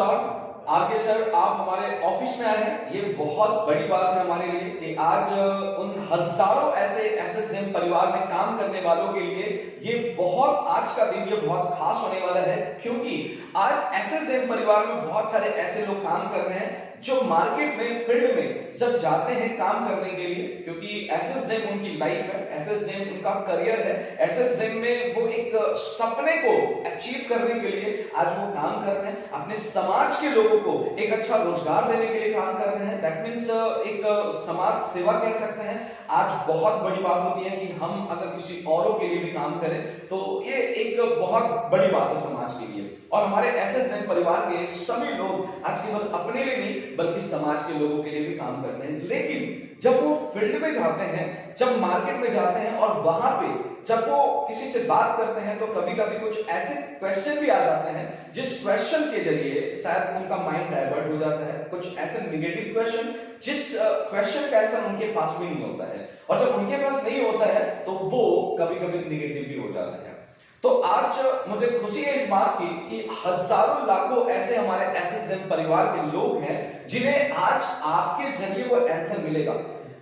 नमस्कार। आगे सर आप हमारे ऑफिस में आए हैं, ये बहुत बड़ी बात है हमारे लिए कि आज उन हजारों ऐसे एसएसजेएम परिवार में काम करने वालों के लिए ये बहुत आज का दिन ये बहुत खास होने वाला है, क्योंकि आज एसएसजेएम परिवार में बहुत सारे ऐसे लोग काम कर रहे हैं जो मार्केट में फील्ड में जब जाते हैं काम करने के लिए, क्योंकि एसएसजेएम उनकी लाइफ है, एसएसजेएम उनका करियर है, एसएसजेएम में वो एक सपने को अचीव करने के लिए आज वो काम कर रहे हैं, अपने समाज के लोगों को एक अच्छा रोजगार देने के लिए काम कर रहे हैं। दैट मीन्स एक समाज सेवा कह सकते हैं। आज बहुत बड़ी बात होती है कि हम अगर किसी औरों के लिए भी काम करें तो ये एक बहुत बड़ी बात है समाज के लिए। और हमारे एसएसजेएम परिवार के सभी लोग आज केवल अपने लिए नहीं बल्कि समाज के लोगों के लिए भी काम करते हैं। लेकिन जब वो फील्ड में जाते हैं, जब मार्केट में जाते हैं और वहां पे जब वो किसी से बात करते हैं तो कभी कभी कुछ ऐसे क्वेश्चन भी आ जाते हैं जिस क्वेश्चन के जरिए शायद उनका माइंड डाइवर्ट हो जाता है, कुछ ऐसे नेगेटिव क्वेश्चन जिस क्वेश्चन का आंसर उनके पास भी नहीं होता है, और जब उनके पास नहीं होता है तो वो कभी कभी नेगेटिव भी हो जाते हैं। तो आज मुझे खुशी है इस बात की कि हजारों लाखों ऐसे हमारे एसएसजेएम परिवार के लोग हैं जिन्हें आज आपके जरिए वो आंसर मिलेगा,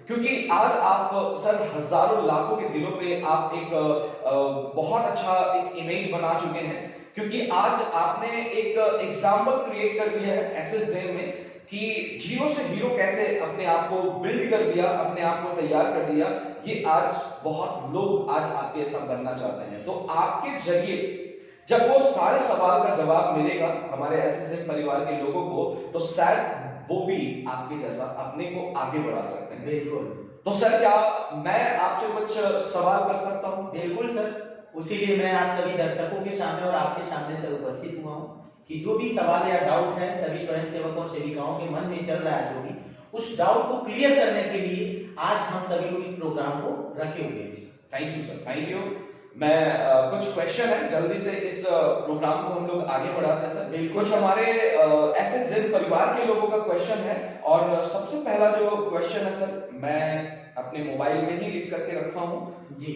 क्योंकि आज आप सर हजारों लाखों के दिलों पे आप एक बहुत अच्छा एक इमेज बना चुके हैं, क्योंकि आज आपने एक एग्जाम्पल क्रिएट कर दिया है एसएसजेएम में कि जीरो से हीरो कैसे अपने आप को बिल्ड कर दिया, अपने आप को तैयार कर दिया। ये आज बहुत लोग आज आपके ऐसा बनना चाहते हैं। तो आपके जरिए जब वो सारे सवाल का जवाब मिलेगा हमारे एसएसजेएम परिवार के लोगों को, तो शायद वो भी आपके जैसा अपने को आगे बढ़ा सकते हैं। बिल्कुल। तो सर क्या मैं आपसे कुछ सवाल कर सकता हूं? बिल्कुल सर, उसीलिए मैं आप सभी दर्शकों के सामने और आपके सामने सर उपस्थित हुआ हूँ कि जो भी सवाल या डाउट है सभी स्वयंसेवकों और सेविकाओं के मन में चल रहा है, जो भी उस डाउट को क्लियर करने के लिए आज हम सभी लोग इस प्रोग्राम को रखे हुए हैं। Thank you sir, thank you. मैं कुछ क्वेश्चन है जल्दी से इस प्रोग्राम को हम लोग आगे बढ़ाते हैं सर। कुछ हमारे एसएसजेएम परिवार के लोगों का क्वेश्चन है, और सबसे पहला जो क्वेश्चन है सर मैं अपने मोबाइल में ही लिख करके रखा हूँ जी।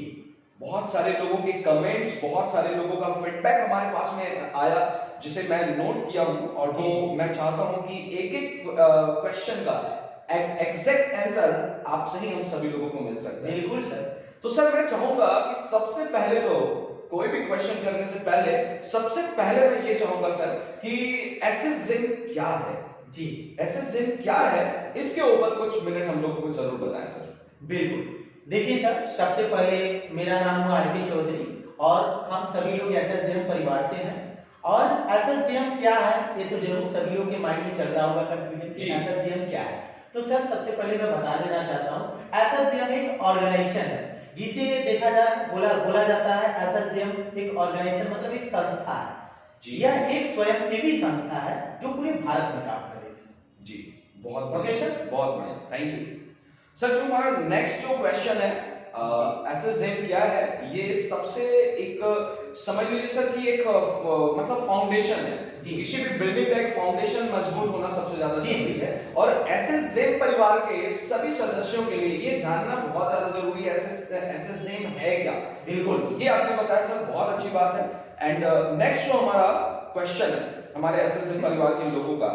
बहुत सारे लोगों के कमेंट्स, बहुत सारे लोगों का फीडबैक हमारे पास में आया जिसे मैं नोट किया हूँ, और वो मैं चाहता हूँ कि एक एक क्वेश्चन का एग्जैक्ट आंसर आपसे ही हम सभी लोगों को मिल सकता है। बिल्कुल सर। तो सर मैं चाहूंगा कि सबसे पहले तो कोई भी क्वेश्चन करने से पहले सबसे पहले मैं ये चाहूंगा सर कि एसएसजेएम क्या है? जी, एसएसजेएम क्या है, इसके ऊपर कुछ मिनट हम लोगों को जरूर बताएं सर। बिल्कुल। देखिए सर, सबसे पहले मेरा नाम हुआ आरके चौधरी और हम सभी लोग एसएसजेएम परिवार से हैं। और एसएसजेएम क्या है ये तो जरूर सभी लोग के माइंड में चल रहा होगा कंफ्यूजन कि एसएसजेएम क्या है। तो सर सबसे पहले मैं बता देना चाहता हूँ, एसएसजेएम एक ऑर्गेनाइजेशन है जिसे देखा जाए बोला जाता है एसएसजेएम एक ऑर्गेनाइजेशन मतलब एक संस्था है। यह एक स्वयंसेवी संस्था है जो पूरे भारत में काम करेगी। जी बहुत बढ़िया, बहुत बढ़िया, थैंक यू सर। जो हमारा नेक्स्ट जो क्वेश्चन है एसएसजेएम क्या है, ये सबसे एक समझ लीजिए सर कि एक मतलब फाउंडेशन है। किसी भी बिल्डिंग का एक फाउंडेशन मजबूत होना सबसे ज्यादा जरूरी है, और एसएसजेएम परिवार के सभी सदस्यों के लिए ये जानना बहुत ज्यादा जरूरी है एसएसजेएम है क्या। बिल्कुल, ये आपने बताया सर, बहुत अच्छी बात है। एंड नेक्स्ट जो हमारा क्वेश्चन है हमारे एसएसजेएम परिवार के लोगों का,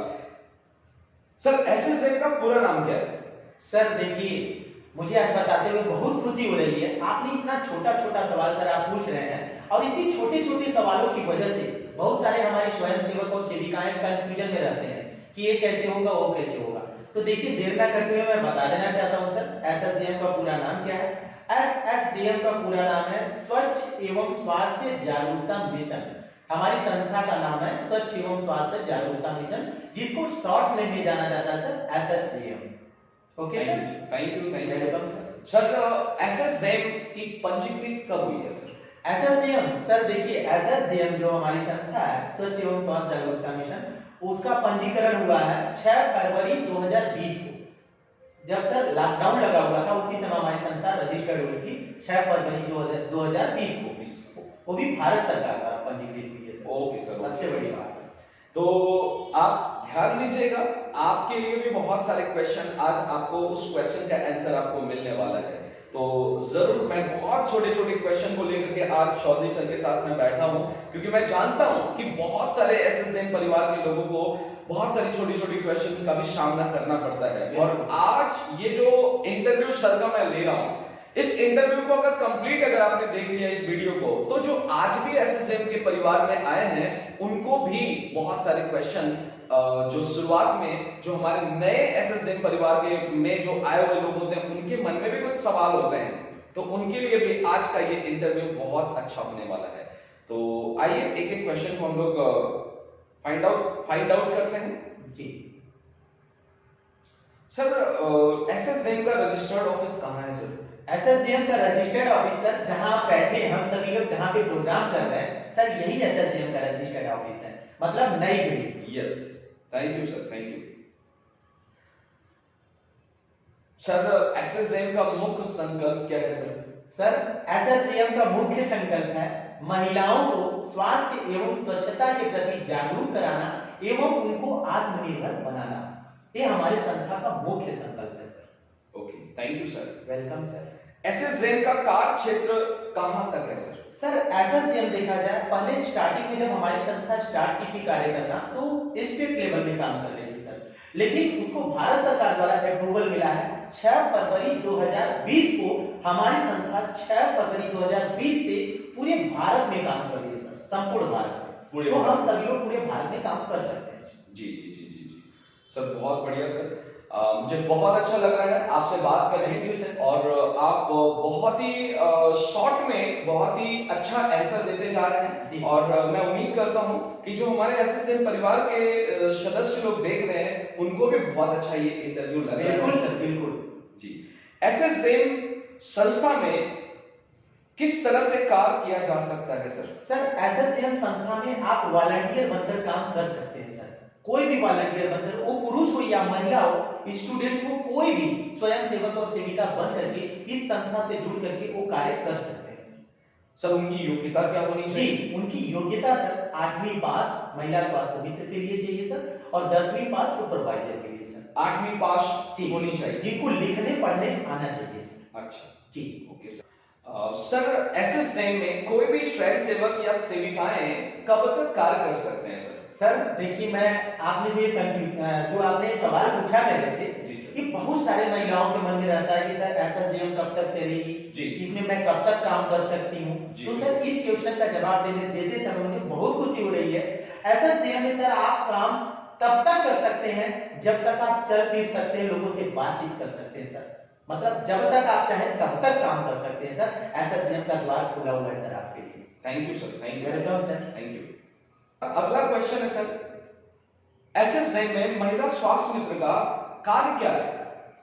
सर एसएसजेएम का पूरा नाम क्या है? सर देखिए, मुझे आज बताते हुए बहुत खुशी हो रही है। आपने इतना छोटा छोटा सवाल सर आप पूछ रहे हैं, और इसी छोटे छोटे सवालों की वजह से बहुत सारे हमारे स्वयंसेवक और सेविकाएं कंफ्यूजन में रहते हैं कि ये कैसे होगा वो कैसे होगा। तो देखिए, देर न करते हुए मैं बता देना चाहता हूं सर एसएसजेएम का पूरा नाम क्या है। एसएसजेएम का पूरा नाम है स्वच्छ एवं स्वास्थ्य जागरूकता मिशन। हमारी संस्था का नाम है स्वच्छ एवं स्वास्थ्य जागरूकता मिशन, जिसको शॉर्ट में जाना जाता है sir SSJM. Okay sir, thank you welcome sir. Sir SSJM की पंजीकृत कब हुई है सर? एसएसजेएम सर देखिए, एसएसजेएम जो हमारी संस्था है स्वच्छ एवं स्वास्थ्य जागरूकता मिशन, उसका पंजीकरण हुआ है 6 फरवरी 2020 को। जब सर लॉकडाउन लगा हुआ था उसी समय हमारी संस्था रजिस्टर्ड हुई थी 6 फरवरी 2020 को। वो भी भारत सरकार द्वारा पंजीकृत हुई है सर। ओके सर, सबसे बड़ी बात है। तो आप ध्यान दीजिएगा, आपके लिए भी बहुत सारे क्वेश्चन, आज आपको उस क्वेश्चन का आंसर आपको मिलने वाला है। तो जरूर मैं बहुत छोटे छोटे क्वेश्चन को लेकर के आज चौधरी सर के साथ में बैठा हूं, क्योंकि मैं जानता हूं कि बहुत सारे एसएसजेएम परिवार के लोगों को बहुत सारी छोटी छोटी क्वेश्चन का भी सामना करना पड़ता है। और आज ये जो इंटरव्यू सर का मैं ले रहा हूं, इस इंटरव्यू को अगर कंप्लीट अगर आपने देख लिया इस वीडियो को, तो जो आज भी एसएसजेएम के परिवार में आए हैं उनको भी बहुत सारे क्वेश्चन जो शुरुआत में जो हमारे नए एसएसजेएम परिवार के में जो आए हुए लोग होते हैं उनके मन में भी कुछ सवाल होते हैं, तो उनके लिए भी आज का ये इंटरव्यू बहुत अच्छा होने वाला है। तो आइए एक एक क्वेश्चन को हम लोग फाइंड आउट करते हैं। जी सर, एसएसजेएम का रजिस्टर्ड ऑफिस कहाँ है सर? एसएसजेएम का रजिस्टर्ड ऑफिसर जहां आप बैठे हम सभी लोग जहां पे प्रोग्राम कर रहे हैं सर, यही एसएसजेएम का रजिस्टर्ड ऑफिस है, मतलब Nai Delhi. Yes, thank you sir, thank you sir. SSJM का मुख्य संकल्प क्या है सर? सर, एसएसजेएम का मुख्य संकल्प है महिलाओं को स्वास्थ्य एवं स्वच्छता के प्रति जागरूक कराना एवं उनको आत्मनिर्भर बनाना। ये हमारे संस्था का मुख्य संकल्प है sir. Okay, thank you sir. Welcome sir. SSJM का कार्य क्षेत्र कहां तक है सर? सर, एसएसजेएम देखा जाए पहले स्टार्टिंग में जब हमारी संस्था स्टार्ट की थी कार्य करना तो स्टेट लेवल में काम कर रही थी सर, लेकिन उसको भारत सरकार द्वारा अप्रूवल मिला है 6 फरवरी 2020 को। हमारी संस्था 6 फरवरी 2020 से पूरे भारत में काम कर रही है सर, संपूर्ण भारत में। तो हम सभी लोग पूरे भारत में काम कर सकते हैं। जी जी जी जी जी सर, बहुत बढ़िया सर। मुझे बहुत अच्छा लग रहा है आपसे बात करने की सर, और आप बहुत ही शॉर्ट में बहुत ही अच्छा आंसर देते जा रहे हैं। और मैं उम्मीद करता हूं कि जो हमारे एसएसजेएम परिवार के सदस्य लोग देख रहे हैं उनको भी बहुत अच्छा ये इंटरव्यू लग रहा है। बिल्कुल सर, बिल्कुल जी। एसएसजेएम संस्था में किस तरह से कार्य किया जा सकता है सर? सर, एसएसजेएम संस्था में आप वॉलंटियर बनकर काम कर सकते हैं सर। कोई भी वॉलंटियर बनकर, वो पुरुष हो या महिला हो, स्टूडेंट हो, कोई भी स्वयं सेवक और सेविका बन करके इस संस्था से जुड़ करके वो कार्य कर सकते हैं सर। उनकी योग्यता क्या होनी चाहिए? जी, उनकी योग्यता सर 8वीं पास महिला स्वास्थ्य मित्र के लिए चाहिए सर, और 10वीं पास सुपरवाइजर के लिए सर। 8वीं पास होनी चाहिए, जिनको लिखने पढ़ने आना चाहिए सर। अच्छा जी, ओके सर। सर, एसएसजेएम में कोई भी स्वयं सेवक या सेविकाएं कब तक कार्य कर सकते हैं सर? सर देखिए, मैं आपने जो आपने सवाल पूछा मेरे से, कि बहुत सारे महिलाओं के मन में रहता है कि सर एसएसजेएम कब तक चलेगी, इसमें मैं कब तक काम कर सकती हूँ। तो सर इस क्वेश्चन का जवाब देते समय मुझे बहुत खुशी हो रही है। एसएसजेएम में सर आप काम तब तक कर सकते हैं जब तक आप चल फिर सकते हैं, लोगों से बातचीत कर सकते हैं सर। मतलब जब तक आप चाहें तब तक काम कर सकते हैं सर। एसएसजेएम का द्वार खुला हुआ है सर आपके लिए। Thank you sir, thank you, welcome sir, thank you. अगला क्वेश्चन है सर, एसएसजेएम में महिला स्वास्थ्य मित्र का कार्य क्या है?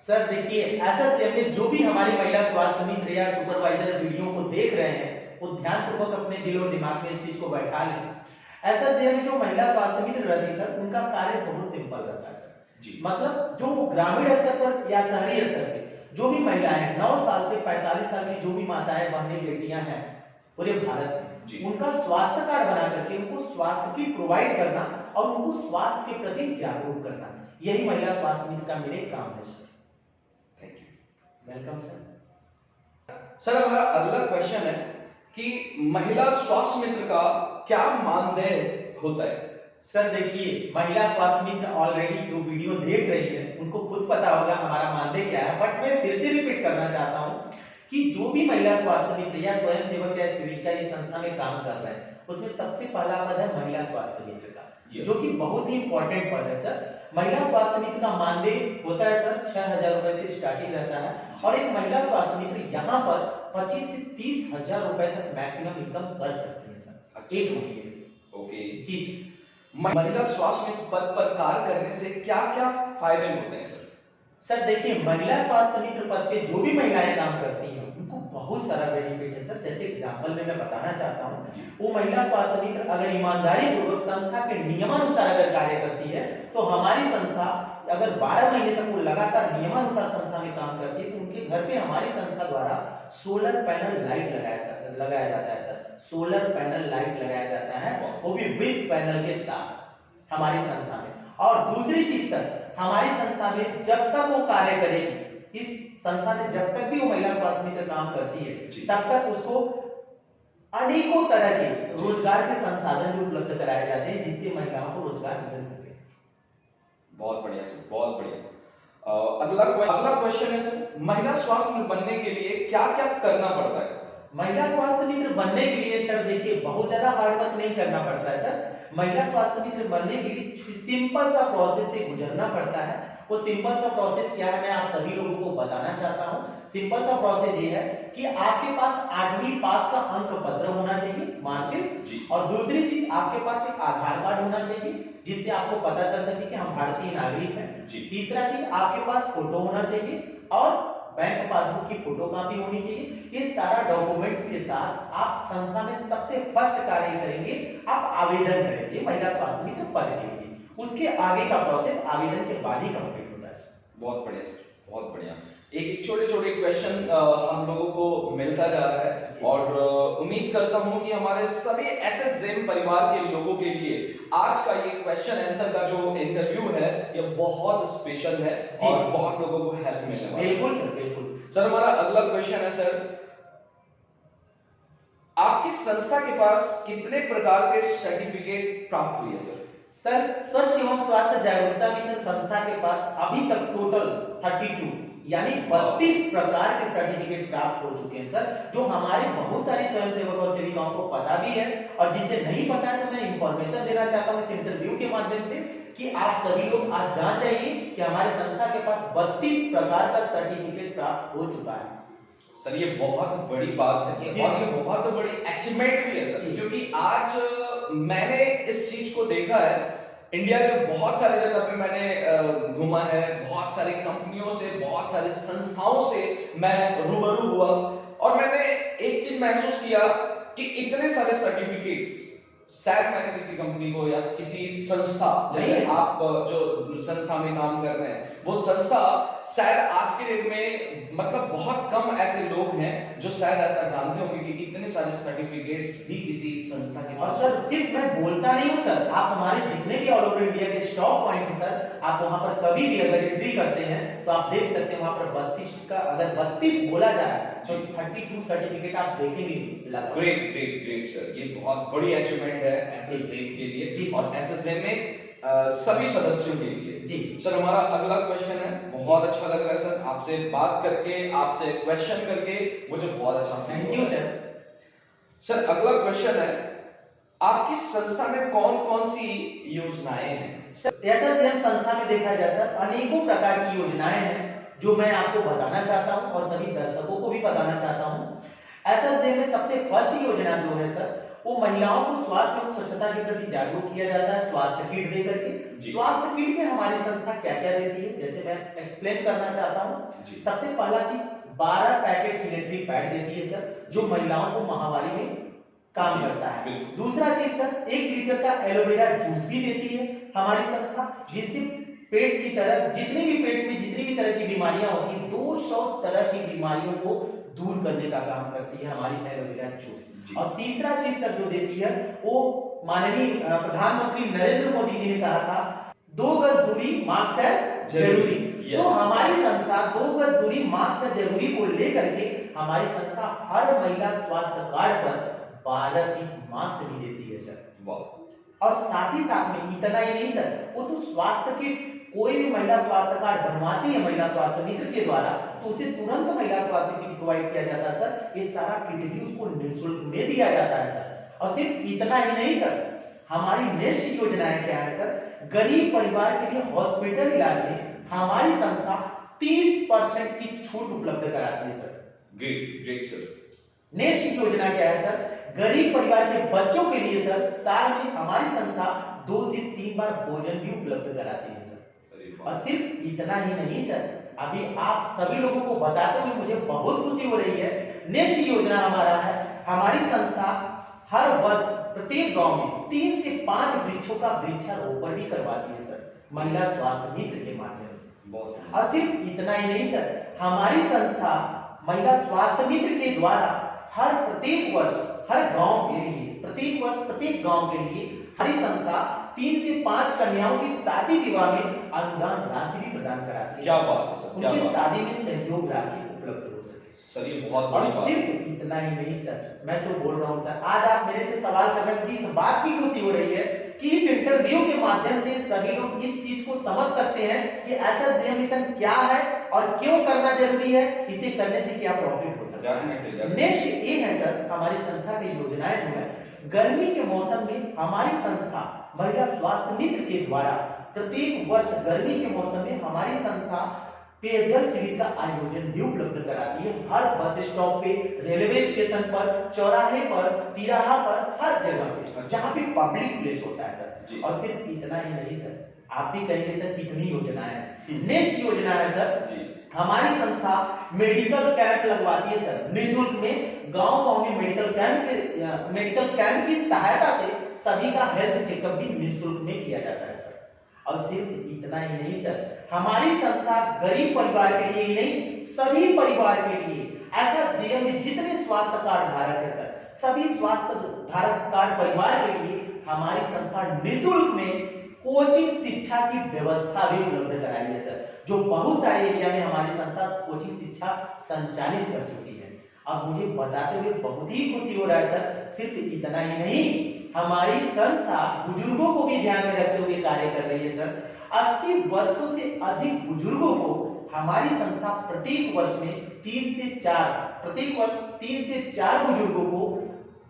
सर देखिए, एसएसजेएम में जो भी हमारी महिला स्वास्थ्य मित्र या सुपरवाइजर वीडियो को देख रहे हैं वो ध्यानपूर्वक अपने दिल और दिमाग में इस चीज को बैठा लें। एसएसजेएम में जो महिला स्वास्थ्य मित्र रहती है सर, उनका कार्य बहुत सिंपल रहता है सर जी। मतलब जो ग्रामीण स्तर पर या शहरी स्तर पे जो भी महिलाएं 9 साल से 45 साल की जो भी माताएं बहनें बेटियां हैं पूरे भारत में, उनका स्वास्थ्य कार्ड बना करके उनको स्वास्थ्य की प्रोवाइड करना और उनको स्वास्थ्य के प्रति जागरूक करना, यही महिला स्वास्थ्य मित्र का मेरे काम है sir. Thank you, welcome sir. Sir, हमारा अगला क्वेश्चन है कि महिला स्वास्थ्य मित्र का क्या मानदेय होता है? सर देखिए, महिला स्वास्थ्य मित्र ऑलरेडी जो वीडियो देख रही है उनको खुद पता होगा हमारा मानदेय क्या है, बट मैं फिर से रिपीट करना चाहता हूँ कि जो भी महिला स्वास्थ्य मित्र या स्वयं सेवक या सेविका इस संस्था में काम कर रहे हैं उसमें सबसे पहला पद है महिला स्वास्थ्य मित्र का, जो कि बहुत ही इंपॉर्टेंट पद है सर। महिला स्वास्थ्य मित्र का मानदेय होता है सर 6000 रुपए से स्टार्टिंग रहता है, और एक महिला स्वास्थ्य मित्र यहाँ पर 25 से 30 हजार रुपए तक मैक्सिमम इनकम कर सकते हैं सर एक महीने से। ओके जी। महिला स्वास्थ्य मित्र पद पर कार्य करने से क्या क्या फायदे होते हैं सर? सर देखिए, महिला स्वास्थ्य मित्र पद पे जो भी महिलाएं काम करती हैं उनको बहुत सारा बेनिफिट है सर। जैसे एग्जांपल में मैं बताना चाहता हूँ, वो महिला स्वास्थ्य मित्र अगर ईमानदारी पूर्वक संस्था के नियमानुसार अगर कार्य करती है तो हमारी संस्था अगर 12 महीने तक वो लगातार नियमानुसार संस्था में काम करती है तो उनके घर पे हमारी संस्था द्वारा सोलर पैनल लाइट लगाया जाता है सर। सोलर पैनल लाइट लगाया जाता है, वो भी विद पैनल के साथ हमारी संस्था में। और दूसरी चीज सर, हमारी संस्था में जब तक वो कार्य करेगी इस संस्था ने जब तक भी वो महिला स्वास्थ्य मित्र काम करती है जी। तब तक उसको अनेकों तरह के रोजगार के संसाधन भी उपलब्ध कराए जाते हैं जिससे महिलाओं को रोजगार मिल सके। बहुत बढ़िया सर, बहुत बढ़िया। अगला क्वेश्चन है सर, महिला स्वास्थ्य मित्र बनने के लिए क्या क्या करना पड़ता है? महिला स्वास्थ्य मित्र बनने के लिए सर देखिए बहुत ज्यादा हार्ड वर्क नहीं करना पड़ता है सर। महिला स्वास्थ्य मित्र बनने के लिए सिंपल सा प्रोसेस से गुजरना पड़ता है। वो सिंपल सा प्रोसेस क्या है मैं आप सभी लोगों को बताना चाहता हूँ। सिंपल सा प्रोसेस ये है कि आपके पास 8वीं पास का अंक पत्र होना चाहिए, मार्कशीट, और दूसरी चीज आपके पास एक आधार कार्ड होना चाहिए जिससे आपको पता चल सके कि हम भारतीय नागरिक हैं। तीसरा चीज आपके पास फोटो होना चाहिए और बैंक पासबुक की फोटोकॉपी होनी चाहिए। ये सारा डॉक्यूमेंट्स के साथ आप संस्था में सबसे फर्स्ट कार्य करेंगे, आप आवेदन करेंगे महिला स्वास्थ्य मित्र पद के लिए। उसके आगे का प्रोसेस आवेदन के बाद ही कंप्लीट होता है। बहुत बढ़िया सर, बहुत बढ़िया। एक छोटे छोटे क्वेश्चन हम लोगों को मिलता जा रहा है और उम्मीद करता हूं कि हमारे सभी एसएसजेम परिवार के लोगों के लिए आज का ये क्वेश्चन आंसर का जो इंटरव्यू है ये बहुत स्पेशल है और बहुत लोगों को हेल्प मिलने वाला है। बिल्कुल सर, बिल्कुल सर। हमारा अगला क्वेश्चन है सर, आपकी संस्था के पास कितने प्रकार के सर्टिफिकेट प्राप्त हुए सर? सर स्वच्छ एवं स्वास्थ्य जागरूकता मिशन संस्था के पास अभी तक टोटल 32 यानी 32 प्रकार के सर्टिफिकेट प्राप्त हो चुके हैं सर, जो हमारे बहुत सारे स्वयंसेवक और सेविकाओं को पता भी है। और जिसे नहीं पता है तो मैं इंफॉर्मेशन देना चाहता हूं इस इंटरव्यू के माध्यम से कि आप सभी लोग आज जान जाइए कि हमारे संस्था के पास 32 प्रकार का सर्टिफिकेट प्राप्त हो चुका है। सर ये बहुत बड़ी बात है और ये बहुत बड़ी अचीवमेंट भी है सर, क्योंकि आज मैंने इस चीज को देखा है। इंडिया के बहुत सारे जगह पे मैंने घूमा है, बहुत सारी कंपनियों से, बहुत सारे संस्थाओं से मैं रूबरू हुआ और मैंने एक चीज महसूस किया कि इतने सारे सर्टिफिकेट्स शायद मैंने किसी कंपनी को या किसी संस्था, जैसे आप जो संस्था में काम कर रहे हैं वो संस्था, शायद आज के डेट में मतलब बहुत कम ऐसे लोग हैं जो शायद ऐसा जानते होंगे कि इतने सारे सर्टिफिकेट्स भी किसी संस्था के और पास। सर सिर्फ मैं बोलता नहीं हूँ सर, आप हमारे जितने भी ऑल ओवर इंडिया के स्टॉक पॉइंट हैं सर, आप वहां पर कभी भी अगर एंट्री करते हैं तो आप देख सकते हैं वहां पर 32 का अगर 32 बोला जाए तो 32 सर्टिफिकेट आप देखेंगे लगा। ग्रेट ग्रेट ग्रेट सर, ये बहुत बड़ी अचीवमेंट है एसएसजेम के लिए और एसएसजेम में सभी सदस्यों के लिए। जी सर हमारा अगला क्वेश्चन है, बहुत अच्छा लग रहा है सर आपसे बात करके, आपसे क्वेश्चन करके मुझे बहुत अच्छा feel thank you sir. Sir अगला क्वेश्चन है, आपकी संस्था में कौन कौन सी योजनाएं हैं? एसएसजेम संस्था में देखा जाए सर अनेकों प्रकार की योजनाएं हैं जो मैं आपको बताना चाहता हूं और सभी दर्शकों को भी बताना चाहता हूं। एसएसजेम में सबसे फर्स्ट योजना जो है सर वो महिलाओं को स्वास्थ्य एवं स्वच्छता के प्रति जागरूक किया जाता है स्वास्थ्य किट दे करके। स्वास्थ्य किट में हमारी संस्था क्या क्या देती है जैसे मैं एक्सप्लेन करना चाहता हूँ। सबसे पहला चीज 12 पैकेट सैनिटरी पैड देती है सर जो महिलाओं को महामारी में काम करता है। दूसरा चीज सर 1 लीटर का एलोवेरा जूस भी देती है हमारी संस्था, जिससे पेट की तरह जितनी भी पेट में जितनी भी तरह की बीमारियां होती है 200 तरह की बीमारियों को दूर करने का काम करती है हमारी एलोवेरा जूस। और तीसरा चीज सर जो देती है वो माननीय प्रधानमंत्री नरेंद्र मोदी जी ने कहा था 2 गज दूरी मास्क है जरूरी। तो हमारी संस्था 2 गज दूरी मास्क है जरूरी को लेकर के हमारी संस्था हर महिला स्वास्थ्य कार्ड पर 12 पीस मास्क भी देती है सर। और साथ ही साथ में इतना ही नहीं सर, वो तो स्वास्थ्य किट कोई भी महिला स्वास्थ्य कार्ड बनवाती है महिला स्वास्थ्य मित्र के द्वारा तो उसे तुरंत महिला स्वास्थ्य किट प्रोवाइड किया जाता है सर। ये सारा किट भी उसको निःशुल्क में दिया जाता है सर। और सिर्फ इतना ही नहीं सर, हमारी नेक्स्ट योजनाएं क्या है सर, गरीब परिवार के लिए हॉस्पिटल इलाज में हमारी संस्था 30% की छूट उपलब्ध कराती है sir. Great great sir. Next योजना क्या है सर, गरीब परिवार के बच्चों के लिए सर साल में हमारी संस्था 2 से 3 बार भोजन भी उपलब्ध कराती है सर। और सिर्फ इतना ही नहीं सर, अभी आप सभी लोगों को बताते हुए मुझे बहुत खुशी हो रही है। नेक्स्ट योजना हमारा है, हमारी संस्था हर वर्ष प्रत्येक गांव में 3 से 5 वृक्षों का वृक्षारोपण भी करवाती है सर महिला स्वास्थ्य मित्र के माध्यम से। और सिर्फ इतना ही नहीं सर, हमारी संस्था महिला स्वास्थ्य मित्र के द्वारा प्रत्येक वर्ष हर गांव के लिए प्रत्येक वर्ष प्रत्येक गांव के लिए हमारी संस्था 3 से 5 कन्याओं की शादी विवाह में अनुदान राशि भी प्रदान कराती है। क्या बात है सर, क्या उनकी बात शादी में सहयोग राशि उपलब्ध हो सके। सर, ये बहुत और बड़ी बात है। सिर्फ इतना ही नहीं सर, मैं तो बोल रहा हूँ सर, आज आप मेरे से सवाल कर रहे हैं, मुझे इस बात की खुशी हो रही है कि इस इंटरव्यू के माध्यम से सभी लोग इस चीज को समझ सकते हैं कि एसएसजेएम मिशन क्या है और क्यों करना जरूरी है, इसे करने से क्या प्रॉफिट हो सकता है। नेक्स्ट ये है सर, हमारी संस्था की योजनाएं जो है, गर्मी के मौसम में हमारी संस्था महिला स्वास्थ्य मित्र के द्वारा प्रत्येक वर्ष गर्मी के मौसम में हमारी संस्था पेयजल शिविर का आयोजन भी उपलब्ध कराती है। हर बस स्टॉप पे, रेलवे स्टेशन पर, चौराहे पर, तिराहा पर, हर जगह पे जहां पे पब्लिक प्लेस होता है सर। और सिर्फ इतना ही नहीं सर, आप भी कहेंगे सर कितनी योजनाएं हैं। नेक्स्ट योजना है सर, हमारी संस्था मेडिकल कैंप लगवाती है सर निःशुल्क में। गांव-गांव में मेडिकल कैंप की सहायता से सभी का हेल्थ चेकअप भी निःशुल्क में किया जाता है सर। और सिर्फ इतना ही नहीं सर, हमारी संस्था गरीब परिवार के लिए ही नहीं, सभी परिवार के लिए एसएसजेएम में जितने स्वास्थ्य कार्ड धारक है सर, सभी स्वास्थ्य धारक कार्ड परिवार के लिए हमारी संस्था निःशुल्क में कोचिंग शिक्षा की व्यवस्था भी उपलब्ध कराई है सर, जो बहुत सारे एरिया में हमारी संस्था कोचिंग शिक्षा संचालित कर चुकी है। अब मुझे बताते हुए बहुत ही खुशी हो रहा है सर। सिर्फ इतना ही नहीं, हमारी संस्था बुजुर्गों को भी ध्यान में रखते हुए कार्य कर रही है सर। 80 वर्षों से अधिक बुजुर्गों को हमारी संस्था प्रत्येक वर्ष 3 से 4 बुजुर्गों को,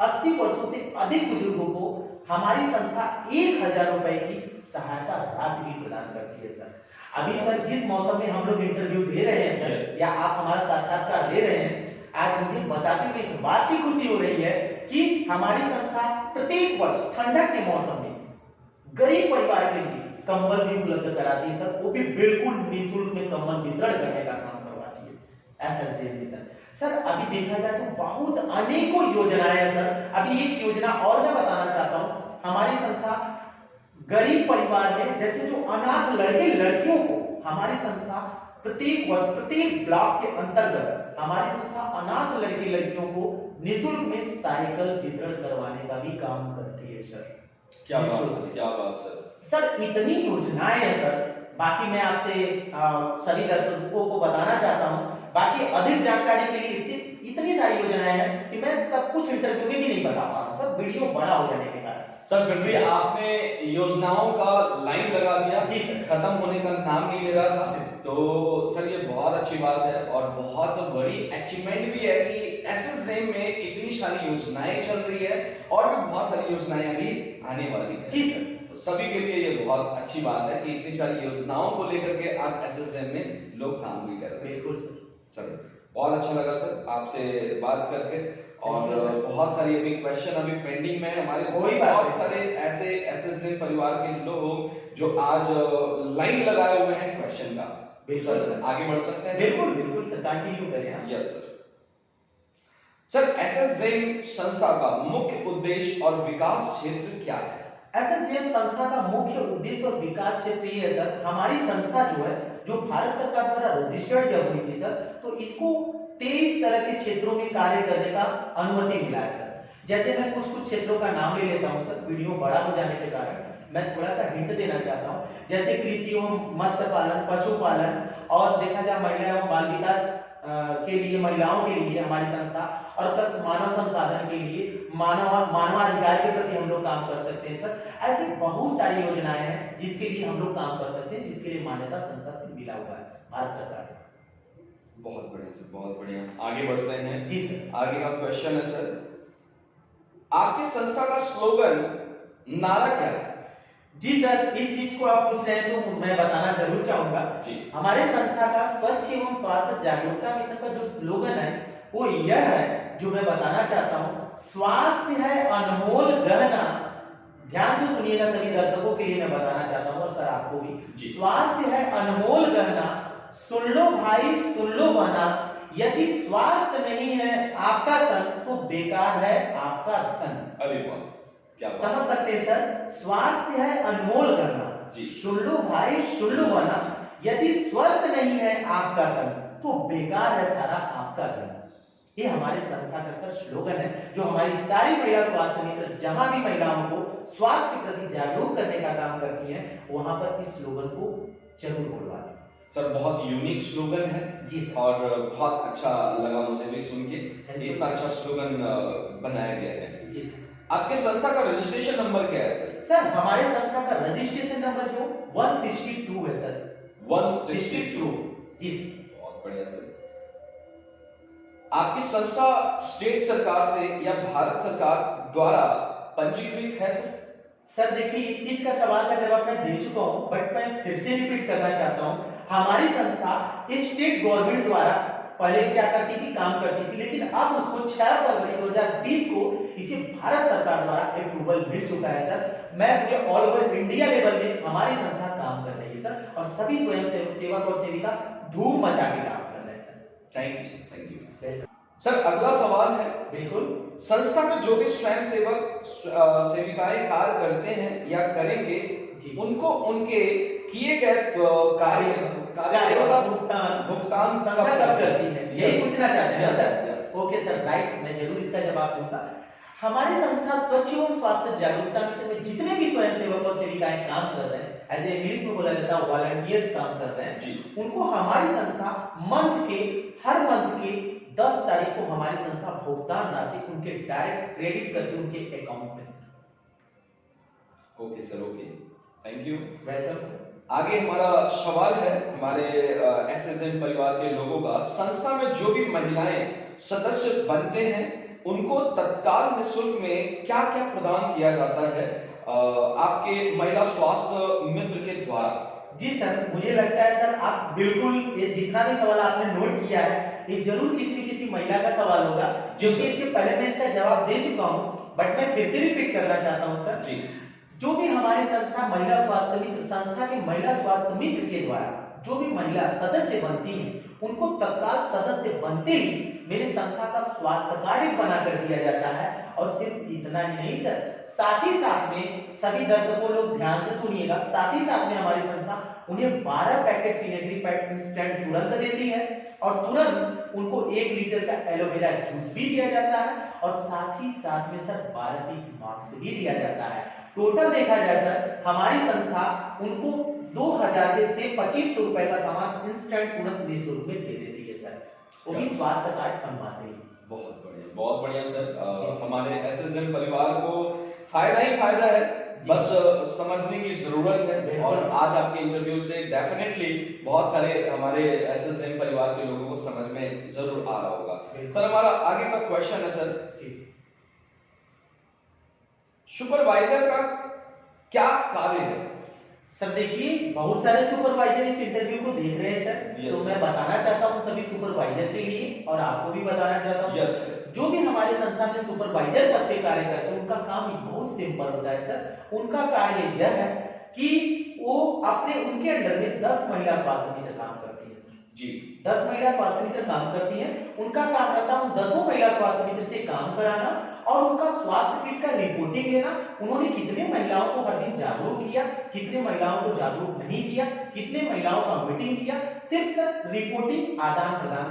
80 वर्षों से अधिक बुजुर्गों को हमारी संस्था 1000 रुपए की सहायता राशि भी प्रदान करती है सर। अभी सर जिस मौसम में हम लोग इंटरव्यू दे रहे हैं सर, या आप हमारा साक्षात्कार ले रहे हैं, आज मुझे बताते हुए इस बात की खुशी हो रही है कि हमारी संस्था प्रत्येक वर्ष ठंडक के मौसम में गरीब परिवार के लिए कंबल भी उपलब्ध कराती है सर, वो भी बिल्कुल निःशुल्क में कंबल वितरण करने का काम करवाती है एसएसजेएम मिशन। सर अभी देखा जाए तो बहुत अनेकों योजनाएं हैं सर। अभी एक योजना और मैं बताना चाहता हूँ, हमारी संस्था गरीब परिवार में जैसे जो अनाथ लड़के लड़कियों को हमारी संस्था प्रत्येक वर्ष प्रत्येक ब्लॉक के अंतर्गत हमारी संस्था अनाथ लड़के लड़कियों को निःशुल्क में साइकिल वितरण करवाने का भी काम करती है सर। क्या बात सर। सर इतनी योजनाएं हैं सर, बाकी मैं आपसे सभी दर्शकों को बताना चाहता हूं। बाकी अधिक जानकारी के लिए इससे इतनी सारी योजनाएं हैं कि मैं सब कुछ इंटरव्यू में भी नहीं बता पा रहा हूं सर, वीडियो बड़ा हो जाने के कारण। सर फिर भी आपने योजनाओं का लाइन लगा दिया जी सर, खत्म होने का नाम नहीं ले रहा था, तो सर ये बहुत अच्छी बात है और बहुत बड़ी अचीवमेंट भी है कि एसएसजेएम में इतनी सारी योजनाएं चल रही है और भी बहुत सारी योजनाएं अभी आने वाली है। जी सर, तो सभी के लिए ये बहुत अच्छी बात है कि इतनी सारी योजनाओं को लेकर के आज एसएसजेएम में लोग काम भी कर रहे हैं। बिल्कुल सर। सर बहुत अच्छा लगा सर आपसे बात करके, और बहुत सारी अभी क्वेश्चन अभी पेंडिंग में है हमारे। बहुत सारे ऐसे एसएसजेएम परिवार के लोग जो आज लाइन लगाए हुए हैं क्वेश्चन का। बिल्कुल सर आगे बढ़ सकते हैं? बिल्कुल बिल्कुल सर, कंटिन्यू करें। Yes sir. सर एसएसजेएम संस्था का मुख्य उद्देश्य और विकास क्षेत्र क्या है? एसएसजेएम संस्था का मुख्य उद्देश्य और विकास क्षेत्र ये है सर, हमारी संस्था जो है, जो भारत सरकार द्वारा रजिस्टर्ड जब हुई थी सर, तो इसको 23 तरह के क्षेत्रों में कार्य करने का अनुमति मिला है सर। जैसे मैं कुछ क्षेत्रों का नाम ले लेता हूं सर, वीडियो बड़ा हो जाने के कारण मैं थोड़ा सा हिंट देना चाहता हूं। जैसे कृषि एवं मत्स्य पालन, पशुपालन, और देखा जाए महिला एवं बाल विकास के लिए, महिलाओं के लिए हमारी संस्था, और प्लस मानव संसाधन के लिए, मानवाधिकार के प्रति हम लोग काम कर सकते हैं सर। ऐसी बहुत सारी योजनाएं हैं जिसके लिए हम लोग काम कर सकते हैं, जिसके लिए मान्यता संस्था से मिला हुआ है भारत सरकार। बहुत बढ़िया सर, बहुत बढ़िया। आगे बढ़ते हैं। जी सर। आगे का क्वेश्चन है सर, आपकी संस्था का स्लोगन, नारा क्या है? जी सर, इस चीज को आप पूछ रहे हैं तो मैं बताना जरूर चाहूंगा जी। हमारे संस्था का स्वच्छ एवं स्वास्थ्य जागरूकता मिशन का जो स्लोगन है वो यह है, जो मैं बताना चाहता हूं, स्वास्थ्य है अनमोल गहना। ध्यान से सुनिएगा सभी दर्शकों के लिए मैं बताना चाहता हूं, और सर आपको भी। स्वास्थ्य है अनमोल गहना, सुन लो भाई सुन लो बहना, यदि स्वास्थ्य नहीं है आपका तन तो बेकार है आपका धन। अरे वाह, क्या समझ सकते हैं सर? स्वास्थ्य है अनमोल गहना, सुन लो भाई सुन लो बहना, यदि स्वस्थ नहीं है आपका तन तो बेकार है सारा आपका धन। ये हमारे संस्था का सर स्लोगन है, जो हमारी सारी महिला स्वास्थ्य मित्र जहां भी महिलाओं को स्वास्थ्य के प्रति जागरूक करने का काम करती हैं, वहां पर इस स्लोगन को जरूर बोलवाती हैं। सर बहुत यूनिक स्लोगन है जी सर। और बहुत अच्छा लगा मुझे भी सुन के, Thank you. इतना अच्छा स्लोगन बनाया गया है। जी सर। आपके संस्था का रजिस्ट्रेशन नंबर क्या है सर? सर हमारे संस्था का रजिस्ट्रेशन नंबर जो 162 है सर। 162। जी सर। बहुत बढ़िया सर। आपकी संस्था स्टेट सरकार से या भारत सरकार द्वारा पंजीकृत है सर? सर देखिए, इस चीज का सवाल का जवाब मैं दे चुका हूं, बट मैं फिर से रिपीट करना चाहता हूं। हमारी संस्था स्टेट गवर्नमेंट द्वारा पहले क्या करती थी, काम करती थी, लेकिन अब उसको 6 फरवरी 2020 को इसे भारत सरकार द्वारा अप्रूवल मिल चुका है सर। मैं पूरे ऑल ओवर इंडिया लेवल में हमारी संस्था काम कर रही है सर, और सभी स्वयं सेवक और सेविका धूम मचा के काम कर रहे हैं sir. Thank you sir, thank you welcome. Sir. अगला सवाल है, बिल्कुल। संस्था में जो भी स्वयं सेवक सेविकाएं कार्य करते हैं या करेंगे, उनको उनके किए गए कार्यों का भुगतान संस्था कब करती है, यही पूछना चाहते हैं sir? Yes. Okay sir, right, मैं जरूर इसका जवाब दूंगा। हमारी संस्था स्वच्छ एवं स्वास्थ्य जागरूकता मिशन में जितने भी स्वयं सेवक और सेविकाएं काम कर रहे हैं, एज इंग्लिश में बोला जाता है वॉलंटियर्स काम कर रहे हैं, उनको हमारी संस्था हर मंथ के 10 तारीख को हमारी संस्था भुगतान राशि उनके डायरेक्ट क्रेडिट करके उनके अकाउंट में sir. Okay sir, okay, thank you, welcome sir. आगे हमारा सवाल है हमारे एसएसएम परिवार के लोगों का, संस्था में जो भी महिलाएं सदस्य बनते हैं उनको तत्काल निःशुल्क में क्या क्या प्रदान किया जाता है आपके महिला स्वास्थ्य मित्र के द्वारा? जी सर, मुझे लगता है सर आप बिल्कुल ये जितना भी सवाल आपने नोट किया है, ये जरूर किसी न किसी महिला का सवाल होगा, जो कि इसके पहले मैं इसका जवाब दे चुका हूं, बट मैं फिर से रिपीट करना चाहता हूं सर। जी। जो भी हमारी संस्था महिला स्वास्थ्य मित्र, संस्था के महिला स्वास्थ्य मित्र के द्वारा जो भी महिला सदस्य बनती है, उनको तत्काल सदस्य बनते ही मेरे संस्था का स्वास्थ्य कार्ड बना कर दिया जाता है। और सिर्फ इतना ही नहीं सर, साथ ही साथ में सभी दर्शकों लोग ध्यान से सुनिएगा, साथ ही साथ में हमारी संस्था उन्हें 12 पैकेट सैनिटरी पैड इंस्टेंट तुरंत देती है, और तुरंत उनको 1 लीटर का एलोवेरा जूस भी दिया जाता है, और साथ ही साथ में सर 12 पीस मास्क भी दिया जाता है। टोटल देखा जाए सर, हमारी संस्था उनको 2000 से 2500 रुपए का सामान इंस्टेंट तुरंत निःशुल्क में दे देती है सर, वो भी स्वास्थ्य कार्ड बनवाते ही। बहुत बढ़िया सर। हमारे एसएसएम परिवार को फायदा ही फायदा है, बस समझने की जरूरत है, और आज आपके इंटरव्यू से डेफिनेटली बहुत सारे हमारे एसएसएम परिवार के लोगों को समझ में जरूर आ रहा होगा। सर हमारा आगे का क्वेश्चन है सर, सुपरवाइजर का क्या कार्य है? सर देखिए, बहुत सारे सुपरवाइजर इस इंटरव्यू को देख रहे हैं सर, तो मैं बताना चाहता हूं सभी सुपरवाइजर के लिए, और आपको भी बताना चाहता हूं जो भी हमारे संस्था में सुपरवाइजर पद पे कार्य करते हैं, उनका काम बहुत सिंपल होता है सर। उनका कार्य यह है कि वो उनके अंडर में 10 महिला स्वास्थ्य मित्र काम करती है सर। जी, 10 महिला स्वास्थ्य मित्र काम करती हैं। उनका काम रहता है 10 महिला स्वास्थ्य मित्र से काम कराना, और उनका स्वास्थ्य किट का रिपोर्टिंग लेना, उन्होंने कितने महिलाओं को हर दिन जागरूक किया, कितने महिलाओं को जागरूक नहीं किया, कितने महिलाओं का मीटिंग किया, सिर्फ सर रिपोर्टिंग आदान प्रदान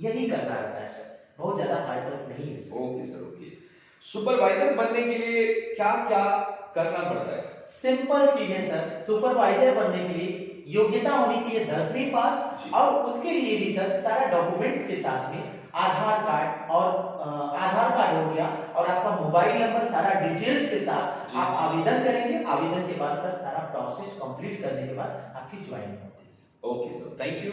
यही करना रहता है सर, बहुत ज्यादा हार्ड वर्क नहीं है sir. Okay sir, okay. Supervisor बनने के लिए क्या क्या करना पड़ता है? सिंपल चीज है सर, सुपरवाइजर बनने के लिए योग्यता होनी चाहिए 10वीं पास, और उसके लिए भी सर सारा डॉक्यूमेंट्स के साथ में आधार कार्ड, और आधार कार्ड हो गया, और आपका मोबाइल नंबर, सारा डिटेल्स के साथ आप आवेदन करेंगे। आवेदन के बाद सर सारा प्रोसेस कंप्लीट करने के बाद आपकी ज्वाइनिंग होती है। Okay sir, thank you.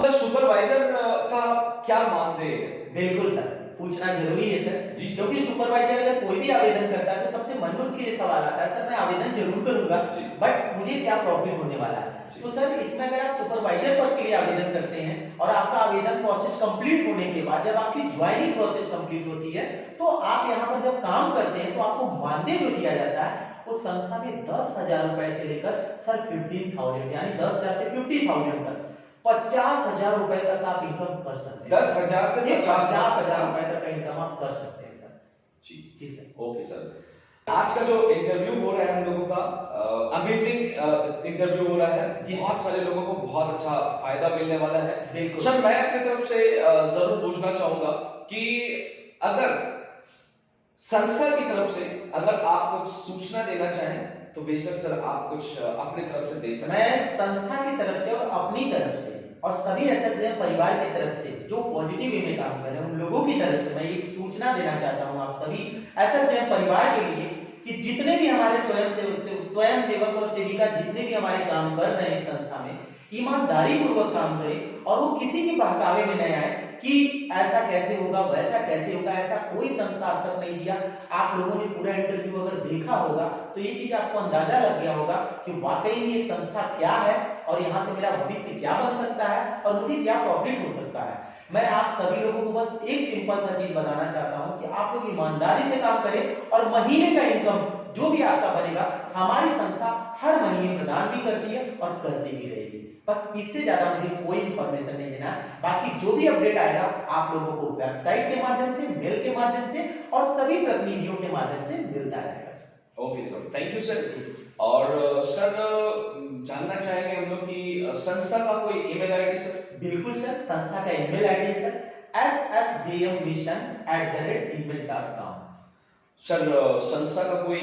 Sir supervisor का क्या मानदेय है? बिल्कुल सर, पूछना जरूरी है सर, क्योंकि सुपरवाइजर अगर कोई भी आवेदन करता है तो सबसे मन में उसके लिए सवाल आता है, सर मैं आवेदन जरूर करूंगा, बट मुझे क्या प्रॉफिट होने वाला है? तो सर इसमें अगर आप सुपरवाइजर पद के लिए आवेदन करते हैं, और आपका आवेदन प्रोसेस कंप्लीट होने के बाद जब आपकी ज्वाइनिंग प्रोसेस कंप्लीट होती है, तो आप यहाँ पर जब काम करते हैं तो आपको मानदेय जो दिया जाता है वो संस्था में 10,000 रुपए से लेकर सर 15,000, यानी 10,000 से 50,000 सर 50,000 रुपए तक आप इनकम कर सकते हैं। 10,000 से 50,000 रुपए तक का इनकम आप कर सकते हैं सर। जी जी सर। Okay sir. आज का जो इंटरव्यू हो रहा है हम लोगों का अमेजिंग इंटरव्यू हो रहा है जी। बहुत सारे लोगों को बहुत अच्छा फायदा मिलने वाला है। बिल्कुल। सर मैं अपनी तरफ से जरूर पूछना चाहूंगा कि अगर संस्था की तरफ से अगर आप कुछ सूचना देना चाहें तो बेशक सर आप कुछ अपनी तरफ से दे सकते हैं। मैं संस्था की तरफ से और अपनी तरफ से और सभी एसएसएम परिवार की तरफ से जो पॉजिटिव वे में काम कर रहे हैं उन लोगों की तरफ से मैं एक सूचना देना चाहता हूं आप सभी एसएसएम परिवार के लिए कि जितने भी हमारे स्वयं सेवक और सेविका जितने भी हमारे काम कर रहे हैं इस संस्था में ईमानदारी पूर्वक काम करें और वो किसी के बहकावे में नहीं आए कि ऐसा कैसे होगा वैसा कैसे होगा। ऐसा कोई संस्था आज तक नहीं दिया। आप लोगों ने पूरा इंटरव्यू अगर देखा होगा तो ये चीज आपको अंदाजा लग गया होगा कि वाकई में ये संस्था क्या है और यहाँ से मेरा भविष्य क्या बन सकता है और मुझे क्या प्रॉफिट हो सकता है। मैं आप सभी लोगों को बस एक सिंपल सा चीज बताना चाहता हूँ कि आप लोग ईमानदारी से काम करें और महीने का इनकम जो भी आपका बनेगा हमारी संस्था हर महीने प्रदान भी करती है और करती भी रहेगी। बस इससे ज्यादा मुझे कोई इंफॉर्मेशन नहीं देना। बाकी जो भी अपडेट आएगा आप लोगों को वेबसाइट के माध्यम से, मेल के माध्यम से और सभी प्रतिनिधियों के माध्यम से मिलता रहेगा। Okay sir, thank you sir. और सर जानना चाहेंगे हम लोग कि संस्था का कोई ईमेल आईडी सर? बिल्कुल सर, संस्था का email ID sir ssjmmission@gmail.com। Sir संस्था का कोई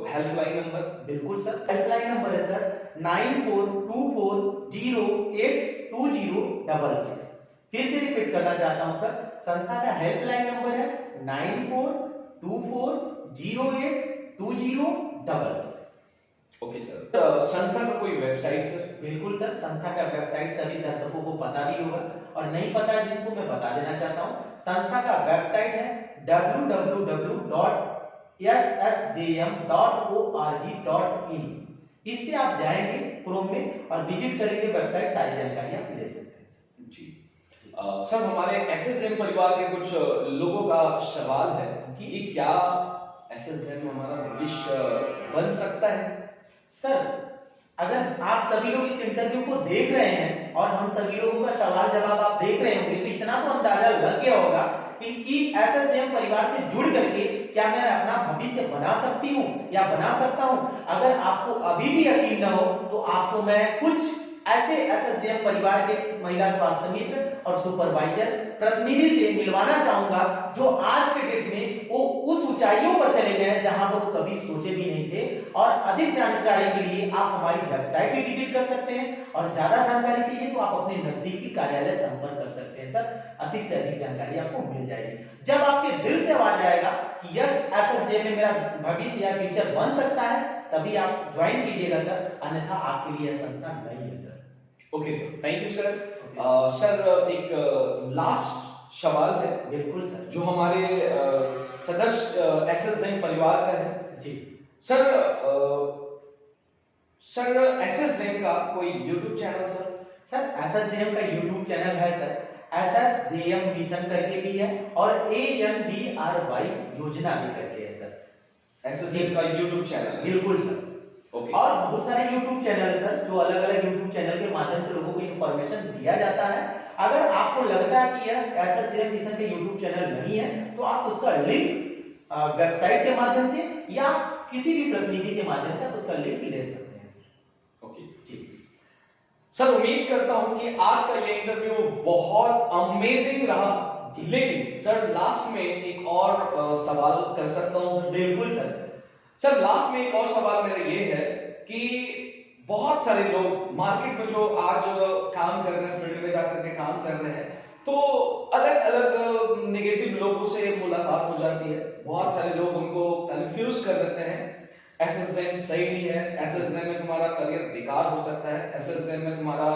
हेल्पलाइन नंबर? बिल्कुल सर, हेल्पलाइन नंबर है सर 9424082066। फिर से रिपीट करना चाहता हूं सर, संस्था का हेल्पलाइन नंबर है 9424082066। Okay sir. संस्था का कोई वेबसाइट सर? बिल्कुल सर, संस्था का वेबसाइट सभी दर्शकों को पता भी होगा और नहीं पता है जिसको मैं बता देना चाहता हूं। संस्था का वेबसाइट है www.ssjm.org.in। इस पे आप जाएंगे क्रोम में और विजिट करेंगे वेबसाइट, सारी जानकारी आप ले सकते हैं जी। सर हमारे एसएसएम परिवार के कुछ लोगों का सवाल है कि क्या एसएसएम हमारा भविष्य बन सकता है? सर अगर आप सभी लोग इस इंटरव्यू को देख रहे हैं और हम सभी लोगों का सवाल जवाब आप देख रहे होंगे तो इतना तो अंदाजा लग गया होगा कि एसएसएम परिवार से जुड़ करके क्या मैं अपना भविष्य बना सकती हूँ या बना सकता हूँ। अगर आपको अभी भी यकीन न हो तो आपको मैं कुछ ऐसे एसएसएम परिवार के महिला स्वास्थ्य मित्र और सुपरवाइजर प्रतिनिधि से मिलवाना चाहूंगा जो आज के डेट में वो उस ऊंचाइयों पर चले गए हैं जहां पर वो कभी सोचे भी नहीं थे। और अधिक जानकारी के लिए आप हमारी वेबसाइट भी विजिट कर सकते हैं और ज्यादा जानकारी चाहिए तो आप अपने नजदीकी कार्यालय संपर्क कर सकते हैं। सर अधिक से अधिक जानकारी आपको मिल जाएगी। जब आपके दिल से आवाज आएगा कि यस एसएसजे में मेरा भविष्य या फ्यूचर बन सकता है तभी आप ज्वाइन कीजिएगा सर, अन्यथा आपके लिए संस्था नहीं है sir. Okay sir, thank you sir. Sir एक लास्ट सवाल है। बिल्कुल सर। जो हमारे सदस्य एसएसएम परिवार का है जी सर। सर एसएसएम का कोई YouTube channel sir? Sir SSJM का यूट्यूब चैनल है सर, एसएसजेएम मिशन करके भी है और ANBRY योजना भी करके है सर एसएसएम का यूट्यूब चैनल? बिल्कुल सर। ओके। और बहुत सारे यूट्यूब चैनल है सर जो अलग अलग यूट्यूब चैनल के माध्यम से लोगों को इंफॉर्मेशन दिया जाता है। अगर आपको लगता है कि यह एसएसजेएम मिशन के यूट्यूब चैनल नहीं है तो आप उसका लिंक वेबसाइट के माध्यम से या किसी भी प्रतिनिधि के माध्यम से आप उसका लिंक ले सकते हैं सर। ओके जी सर, उम्मीद करता हूं कि आज का ये इंटरव्यू बहुत अमेजिंग रहा। लेकिन सर लास्ट में एक और सवाल कर सकता हूं सर? बिल्कुल सर। सर लास्ट में एक और सवाल मेरा ये है कि बहुत सारे लोग मार्केट में जो आज काम कर रहे हैं, फील्ड में जाकर के काम कर रहे हैं, तो अलग अलग नेगेटिव लोगों से मुलाकात हो जाती है। बहुत सारे लोग उनको कंफ्यूज कर देते हैं, एसएसएम सही नहीं है, एसएसएम में तुम्हारा करियर बेकार हो सकता है, एसएसएम में तुम्हारा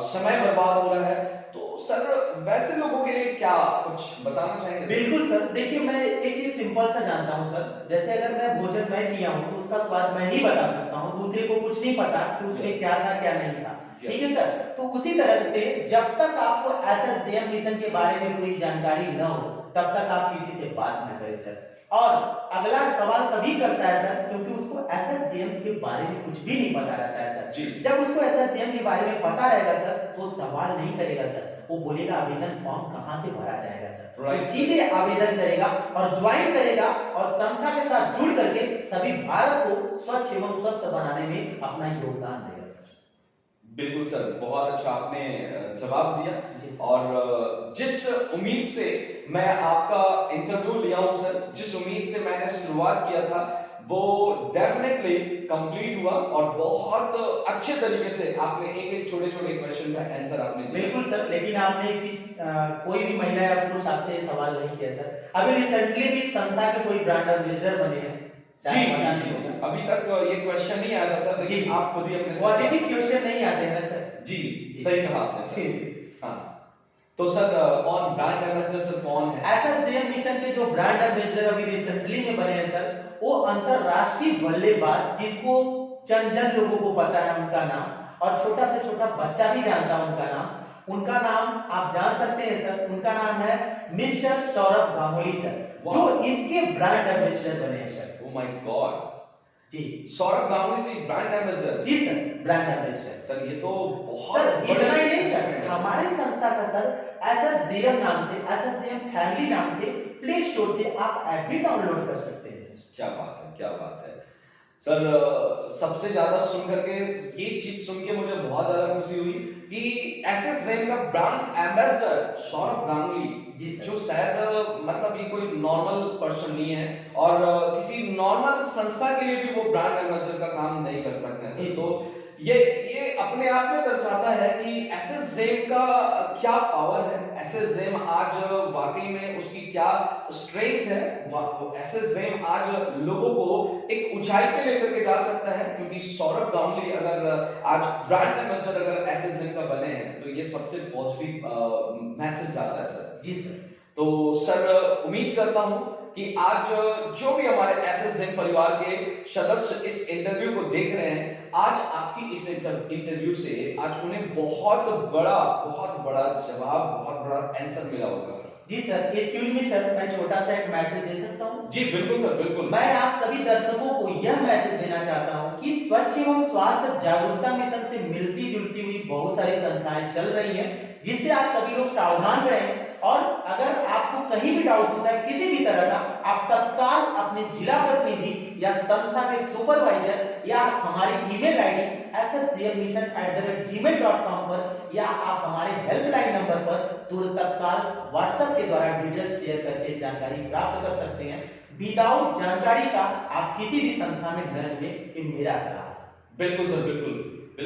समय बर्बाद हो रहा है। तो सर वैसे लोगों के लिए क्या कुछ बताना चाहेंगे? बिल्कुल सर, देखिए मैं एक चीज सिंपल सा जानता हूं सर, जैसे अगर मैं भोजन मैं किया हूं तो उसका स्वाद मैं ही बता सकता हूं, दूसरे को कुछ नहीं पता कि उसमें क्या था क्या नहीं था। ठीक है सर, तो उसी तरह से जब तक आपको एसएसजेएम मिशन के बारे में कोई जानकारी न हो तब तक आप किसी से बात न करें सर। और अगला सवाल तभी करता है सर क्योंकि उसको एसएसजेएम के बारे में कुछ भी नहीं पता रहता है सर। जी। जब उसको एसएसजेएम के बारे में पता रहेगा सर तो सवाल नहीं करेगा सर। वो बोलेगा आवेदन फॉर्म कहाँ से भरा जाएगा सर। Right. वो सीधे आवेदन करेगा और ज्वाइन करेगा और संस्था के साथ जुड़ करके सभी भारत को स्वच्छ एवं स्वस्थ बनाने में अपना योगदान देगा सर। बिल्कुल सर, बहुत अच्छा आपने जवाब जी दिया। सर। और जिस उम्मीद से मैं आपका इंटरव्यू लिया हूं सर, जिस उम्मीद से मैंने शुरुआत किया था, वो डेफिनेटली कंप्लीट हुआ और बहुत अच्छे तरीके से आपने एक एक छोटे छोटे क्वेश्चन का आंसर आपने दिया। बिल्कुल सर, लेकिन आपने एक चीज कोई भी महिला या पुरुष आपसे सवाल नहीं किया सर। अभी रिसेंटली भी संस्था के कोई ब्रांड एम्बेसडर बने हैं? जी शायद जी पता जी नहीं जी। होगा। अभी तक ये क्वेश्चन नहीं आया था सर, लेकिन जी। आप खुद ही अपने से पॉजिटिव क्वेश्चन नहीं आते हैं ना सर। जी जी। सही कहा आपने सर। जी। हाँ, तो सर कौन ब्रांड एम्बेसडर सर कौन है? एसएसजेएम मिशन के जो ब्रांड एम्बेसडर अभी रिसेंटली में बने हैं सर, वो अंतरराष्ट्रीय बल्लेबाज, जिसको चंद जन लोगों को पता है उनका नाम, और छोटा से छोटा बच्चा भी जानता है उनका नाम। उनका नाम आप जान सकते हैं सर, उनका नाम है मिस्टर सौरभ गांगुली सर, जो इसके ब्रांड एम्बेसडर बने हैं सर। ओ माय गॉड जी सौरभ गांगुली जी ब्रांड एम्बेसडर। जी सर, ब्रांड एम्बेसडर। सर ये तो बहुत सर बड़ी इतना ही नहीं achievement सर, है। हमारे संस्था का सर एसएसजेएम नाम से, एसएसजेएम फैमिली नाम से प्ले स्टोर से आप ऐप भी डाउनलोड कर सकते हैं सर। क्या बात है, क्या बात है सर। सबसे ज्यादा सुन करके ये चीज सुन के मुझे बहुत ज्यादा खुशी हुई कि एसएसजेएम का ब्रांड एम्बेसडर सौरभ गांगुली जी सर। जो शायद मतलब ये कोई नॉर्मल पर्सन नहीं है और किसी नॉर्मल संस्था के लिए भी वो ब्रांड एम्बेसडर का काम नहीं कर सकते हैं जी। सर। तो ये अपने आप में दर्शाता है कि एसएसजेएम का क्या पावर है, एसएसजेएम आज वाकई में उसकी क्या स्ट्रेंथ है। एसएसजेएम आज लोगों को एक ऊंचाई पे लेकर के जा सकता है, क्योंकि सौरभ गांगुली अगर आज ब्रांड एम्बेसडर अगर एसएसजेएम का बने हैं तो ये सबसे पॉजिटिव मैसेज आता है सर। जी सर। तो सर उम्मीद करता हूं कि आज जो भी हमारे एसएसजेएम परिवार के सदस्य इस इंटरव्यू को देख रहे हैं, आज आपकी इस इंटरव्यू से आज उन्हें बहुत बड़ा जवाब, बहुत बड़ा आंसर मिला होगा सर। जी सर, एक्सक्यूज मी सर, मैं छोटा सा एक मैसेज दे सकता हूँ? जी बिल्कुल सर, बिल्कुल। मैं आप सभी दर्शकों को यह मैसेज देना चाहता हूँ कि स्वच्छ एवं स्वास्थ्य जागरूकता मिशन से मिलती जुलती हुई बहुत सारी संस्थाएं चल रही हैं, जिससे आप सभी लोग सावधान रहें। और अगर आपको कहीं भी डाउट होता है किसी भी तरह का, आप तत्काल अपने जिला प्रतिनिधि या संस्था के सुपरवाइजर या हमारी ईमेल आईडी ssjmission@gmail.com पर या आप हमारे हेल्पलाइन नंबर पर तुरंत तत्काल व्हाट्सएप के द्वारा डिटेल शेयर करके जानकारी प्राप्त कर सकते हैं। विदाउट जानकारी का आप किसी भी संस्था में न जुड़े, ये मेरा सलाह है। बिल्कुल सर, बिल्कुल।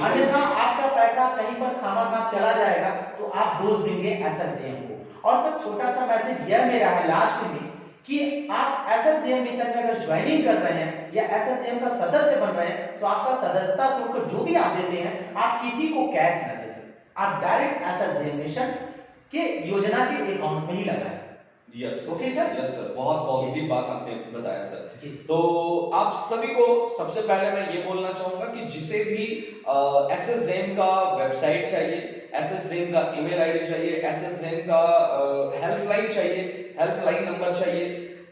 अन्यथा आपका पैसा कहीं पर खामा-खा चला जाएगा तो आप दोष देंगे एसएसजेएम को। और सर छोटा सा मैसेज यह मेरा है लास्ट में कि आप एसएसजेएम मिशन में अगर ज्वाइनिंग कर रहे हैं या एसएसजेएम का सदस्य बन रहे हैं, तो आपका सदस्यता शुल्क जो भी आप देते हैं, आप किसी को कैश न दे सर, आप डायरेक्ट एसएसजेएम मिशन के योजना के अकाउंट में ही लगाएं। Yes okay sir. Yes sir, बहुत पॉजिटिव बात आपने बताया सर। जी। तो आप सभी को सबसे पहले मैं ये बोलना चाहूंगा कि जिसे भी एसएसजेएम का वेबसाइट चाहिए, एसएसजेएम का ईमेल आईडी चाहिए, एसएसजेएम का हेल्पलाइन चाहिए, हेल्पलाइन नंबर चाहिए,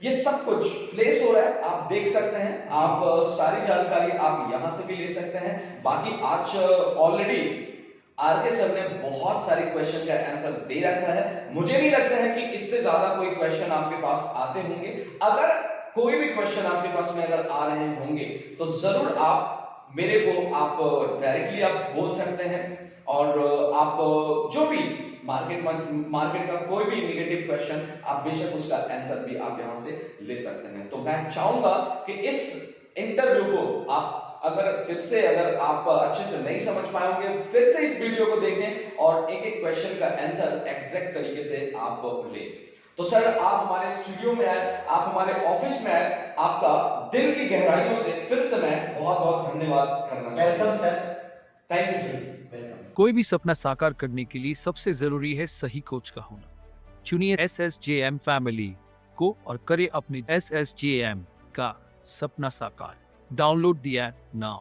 ये सब कुछ प्लेस हो रहा है, आप देख सकते हैं। आप सारी जानकारी आप यहां से भी ले सकते हैं। बाकी आज ऑलरेडी आरके सर ने बहुत सारे क्वेश्चन का आंसर दे रखा है। मुझे नहीं लगता है कि इससे ज्यादा कोई क्वेश्चन आपके पास आते होंगे। अगर कोई भी क्वेश्चन आपके पास में अगर आ रहे होंगे तो जरूर आप मेरे को आप डायरेक्टली आप बोल सकते हैं, और आप जो भी मार्केट का कोई भी नेगेटिव क्वेश्चन आप बेशक उसका आंसर भी आप यहां से ले सकते हैं। तो मैं चाहूंगा कि इस इंटरव्यू को आप अगर आप अच्छे से नहीं समझ पाए होंगे, फिर से इस वीडियो को देखें और एक एक क्वेश्चन का आंसर एग्जैक्ट तरीके से आप लें। तो सर आप हमारे स्टूडियो में आए, आप हमारे ऑफिस में आए, आपका दिल की गहराइयों से फिर से मैं बहुत बहुत धन्यवाद करना चाहता हूं। Welcome sir. Thank you sir. Welcome. कोई भी सपना साकार करने के लिए सबसे जरूरी है सही कोच का होना। चुनिए एसएसजेएम फैमिली को और करें अपने एसएसजेएम का सपना साकार। Download the app now.